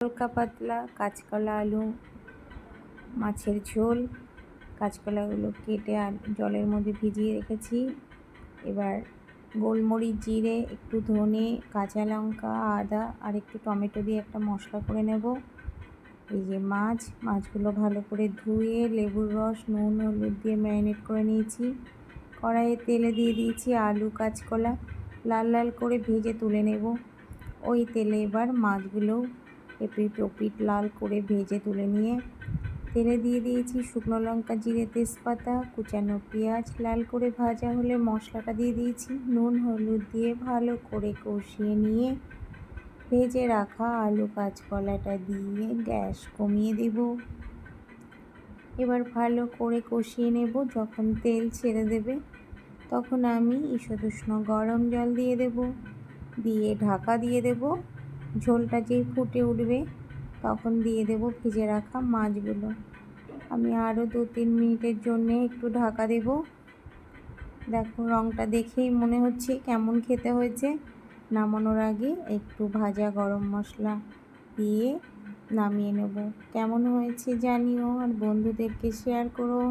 হালকা পাতলা কাঁচকলা আলু মাছের ঝোল। কাঁচকলাগুলো কেটে আর জলের মধ্যে ভিজিয়ে রেখেছি। এবার গোলমরিচ, জিরে, একটু ধনে, কাঁচা লঙ্কা, আদা আর একটু টমেটো দিয়ে একটা মশলা করে নেব। এই যে মাছগুলো ভালো করে ধুয়ে লেবুর রস, নুন, হলুদ দিয়ে ম্যারিনেট করে নিয়েছি। কড়াইয়ে তেলে দিয়ে দিয়েছি আলু, কাঁচকলা লাল লাল করে ভেজে তুলে নেব। ওই তেলে এবার মাছগুলো এপিট ওপিট লাল করে ভেজে তুলে নিয়ে তেলে দিয়ে দিয়েছি শুকনো লঙ্কা, জিরে, তেজপাতা, কুচানো পেঁয়াজ। লাল করে ভাজা হলে মশলাটা দিয়ে দিয়েছি, নুন হলুদ দিয়ে ভালো করে কষিয়ে নিয়ে ভেজে রাখা আলু কাঁচকলাটা দিয়ে গ্যাস কমিয়ে দেব। এবার ভালো করে কষিয়ে নেব। যখন তেল ছেড়ে দেবে তখন আমি ঈষদুষ্ণ গরম জল দিয়ে দেব, দিয়ে ঢাকা দিয়ে দেব। ঝোলটা যেই ফুটে উঠবে তখন দিয়ে দেব ভেজে রাখা মাছগুলো। আমি আরও 2-3 মিনিটের জন্য একটু ঢাকা দেব। দেখো রঙটা দেখেই মনে হচ্ছে কেমন খেতে হয়েছে। নামানোর আগে একটু ভাজা গরম মশলা দিয়ে নামিয়ে নেব। কেমন হয়েছে জানিও আর বন্ধুদেরকে শেয়ার করো।